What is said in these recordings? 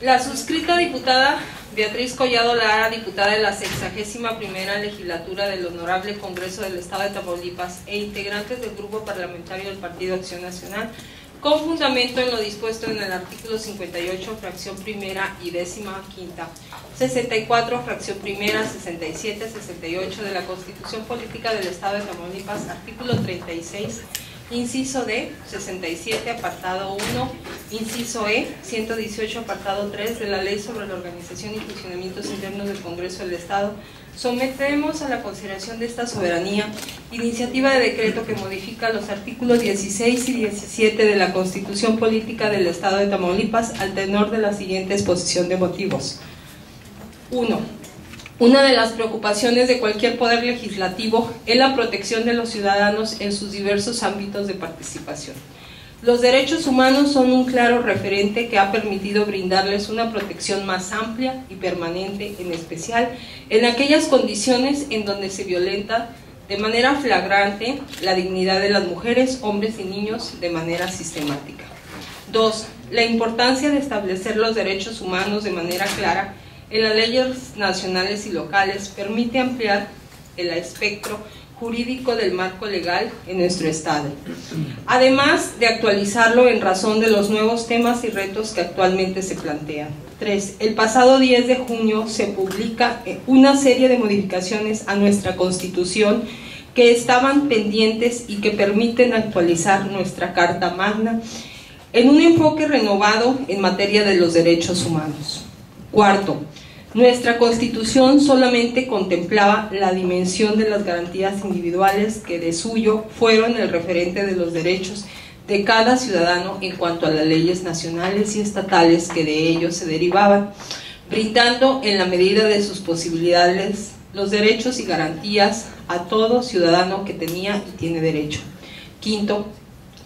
La suscrita diputada Beatriz Collado Lara, diputada de la 61ª legislatura del Honorable Congreso del Estado de Tamaulipas e integrantes del Grupo Parlamentario del Partido Acción Nacional, con fundamento en lo dispuesto en el artículo 58, fracción primera y 15ª, 64, fracción primera, 67, 68 de la Constitución Política del Estado de Tamaulipas, artículo 36, inciso D, 67, apartado 1, inciso E, 118, apartado 3 de la Ley sobre la Organización y Funcionamientos Internos del Congreso del Estado, sometemos a la consideración de esta soberanía iniciativa de decreto que modifica los artículos 16 y 17 de la Constitución Política del Estado de Tamaulipas al tenor de la siguiente exposición de motivos. 1. Una de las preocupaciones de cualquier poder legislativo es la protección de los ciudadanos en sus diversos ámbitos de participación. Los derechos humanos son un claro referente que ha permitido brindarles una protección más amplia y permanente, en especial en aquellas condiciones en donde se violenta de manera flagrante la dignidad de las mujeres, hombres y niños de manera sistemática. 2. La importancia de establecer los derechos humanos de manera clara en las leyes nacionales y locales permite ampliar el espectro jurídico del marco legal en nuestro Estado, además de actualizarlo en razón de los nuevos temas y retos que actualmente se plantean. 3. El pasado 10 de junio se publica una serie de modificaciones a nuestra Constitución que estaban pendientes y que permiten actualizar nuestra Carta Magna en un enfoque renovado en materia de los derechos humanos. 4. Nuestra Constitución solamente contemplaba la dimensión de las garantías individuales que de suyo fueron el referente de los derechos de cada ciudadano en cuanto a las leyes nacionales y estatales que de ellos se derivaban, brindando en la medida de sus posibilidades los derechos y garantías a todo ciudadano que tenía y tiene derecho. 5.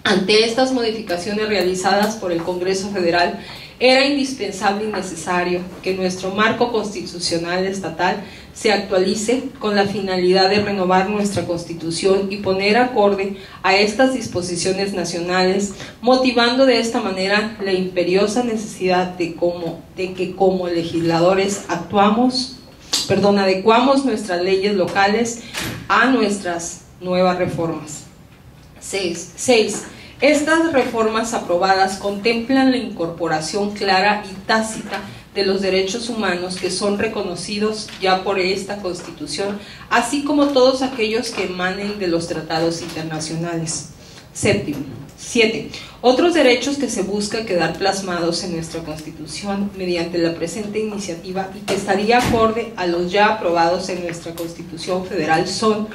Ante estas modificaciones realizadas por el Congreso Federal, era indispensable y necesario que nuestro marco constitucional estatal se actualice con la finalidad de renovar nuestra Constitución y poner acorde a estas disposiciones nacionales, motivando de esta manera la imperiosa necesidad de que como legisladores adecuamos nuestras leyes locales a nuestras nuevas reformas. 6. Estas reformas aprobadas contemplan la incorporación clara y tácita de los derechos humanos que son reconocidos ya por esta Constitución, así como todos aquellos que emanen de los tratados internacionales. 7. Otros derechos que se busca quedar plasmados en nuestra Constitución mediante la presente iniciativa y que estaría acorde a los ya aprobados en nuestra Constitución Federal son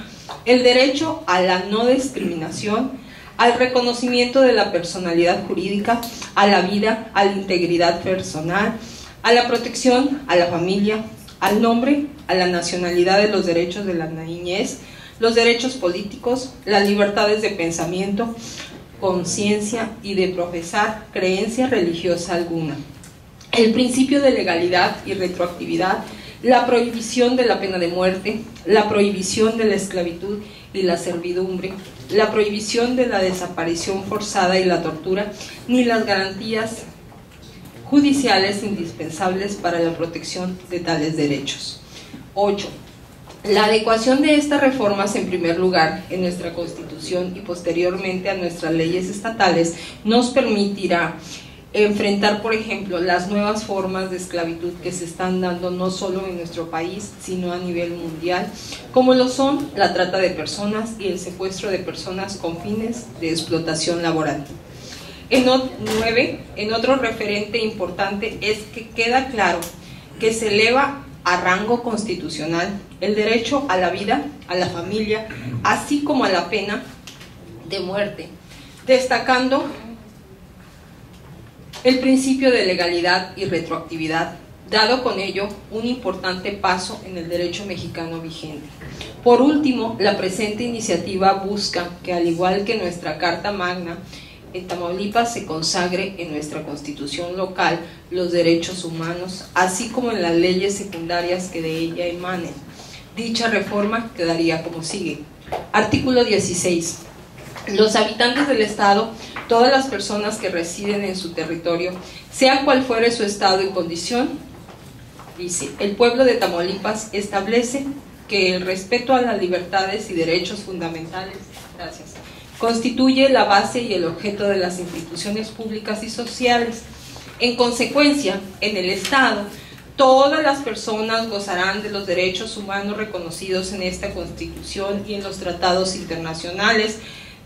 el derecho a la no discriminación, al reconocimiento de la personalidad jurídica, a la vida, a la integridad personal, a la protección, a la familia, al nombre, a la nacionalidad de los derechos de la niñez, los derechos políticos, las libertades de pensamiento, conciencia y de profesar creencia religiosa alguna, el principio de legalidad y retroactividad, la prohibición de la pena de muerte, la prohibición de la esclavitud y la servidumbre, la prohibición de la desaparición forzada y la tortura, ni las garantías judiciales indispensables para la protección de tales derechos. 8. La adecuación de estas reformas, en primer lugar, en nuestra Constitución y posteriormente a nuestras leyes estatales, nos permitirá enfrentar, por ejemplo, las nuevas formas de esclavitud que se están dando no solo en nuestro país, sino a nivel mundial, como lo son la trata de personas y el secuestro de personas con fines de explotación laboral. 9. En otro referente importante es que queda claro que se eleva a rango constitucional el derecho a la vida, a la familia, así como a la pena de muerte, destacando el principio de legalidad y retroactividad, dado con ello un importante paso en el derecho mexicano vigente. Por último, la presente iniciativa busca que, al igual que nuestra Carta Magna, en Tamaulipas se consagre en nuestra Constitución local los derechos humanos, así como en las leyes secundarias que de ella emanen. Dicha reforma quedaría como sigue. Artículo 16. Los habitantes del Estado todas las personas que residen en su territorio, sea cual fuere su estado y condición. Dice, el pueblo de Tamaulipas establece que el respeto a las libertades y derechos fundamentales, gracias, constituye la base y el objeto de las instituciones públicas y sociales. En consecuencia, en el Estado, todas las personas gozarán de los derechos humanos reconocidos en esta Constitución y en los tratados internacionales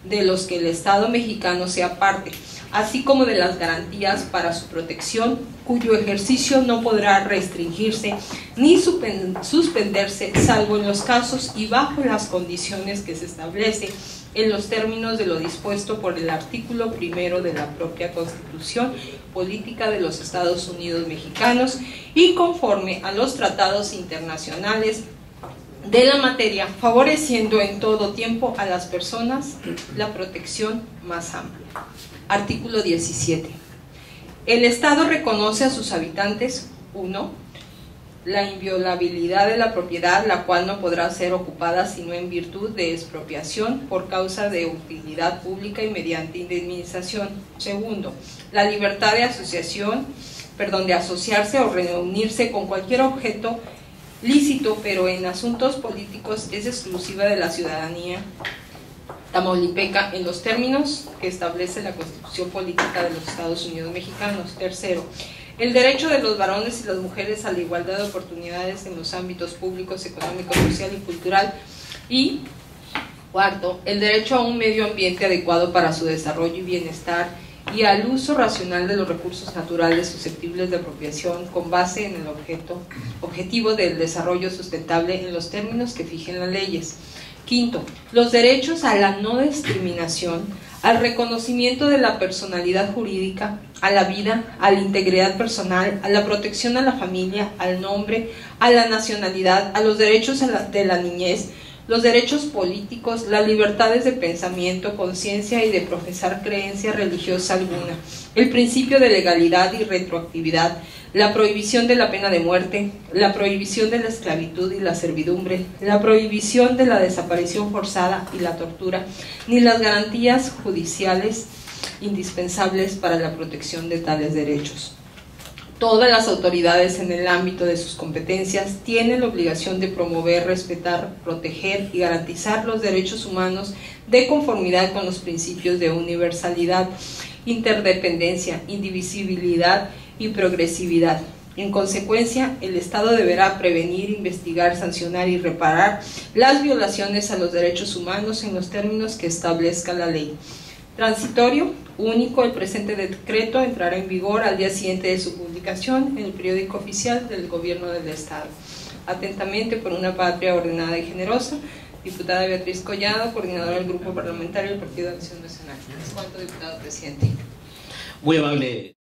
de los que el Estado mexicano sea parte, así como de las garantías para su protección, cuyo ejercicio no podrá restringirse ni suspenderse, salvo en los casos y bajo las condiciones que se establece en los términos de lo dispuesto por el artículo 1 de la propia Constitución Política de los Estados Unidos Mexicanos y conforme a los tratados internacionales de la materia, favoreciendo en todo tiempo a las personas la protección más amplia. Artículo 17. El Estado reconoce a sus habitantes, 1. La inviolabilidad de la propiedad, la cual no podrá ser ocupada sino en virtud de expropiación por causa de utilidad pública y mediante indemnización. 2. La libertad de de asociarse o reunirse con cualquier objeto lícito, pero en asuntos políticos es exclusiva de la ciudadanía tamaulipeca en los términos que establece la Constitución Política de los Estados Unidos Mexicanos. 3. El derecho de los varones y las mujeres a la igualdad de oportunidades en los ámbitos públicos, económico, social y cultural. Y 4. El derecho a un medio ambiente adecuado para su desarrollo y bienestar y al uso racional de los recursos naturales susceptibles de apropiación con base en el objetivo del desarrollo sustentable en los términos que fijen las leyes. 5. Los derechos a la no discriminación, al reconocimiento de la personalidad jurídica, a la vida, a la integridad personal, a la protección a la familia, al nombre, a la nacionalidad, a los derechos de la niñez, los derechos políticos, las libertades de pensamiento, conciencia y de profesar creencia religiosa alguna, el principio de legalidad y retroactividad, la prohibición de la pena de muerte, la prohibición de la esclavitud y la servidumbre, la prohibición de la desaparición forzada y la tortura, ni las garantías judiciales indispensables para la protección de tales derechos. Todas las autoridades en el ámbito de sus competencias tienen la obligación de promover, respetar, proteger y garantizar los derechos humanos de conformidad con los principios de universalidad, interdependencia, indivisibilidad y progresividad. En consecuencia, el Estado deberá prevenir, investigar, sancionar y reparar las violaciones a los derechos humanos en los términos que establezca la ley. Transitorio, único, el presente decreto entrará en vigor al día siguiente de su publicación en el periódico oficial del Gobierno del Estado. Atentamente, por una patria ordenada y generosa, diputada Beatriz Collado, coordinadora del Grupo Parlamentario del Partido de Acción Nacional. Es cuanto, diputado presidente. Muy amable.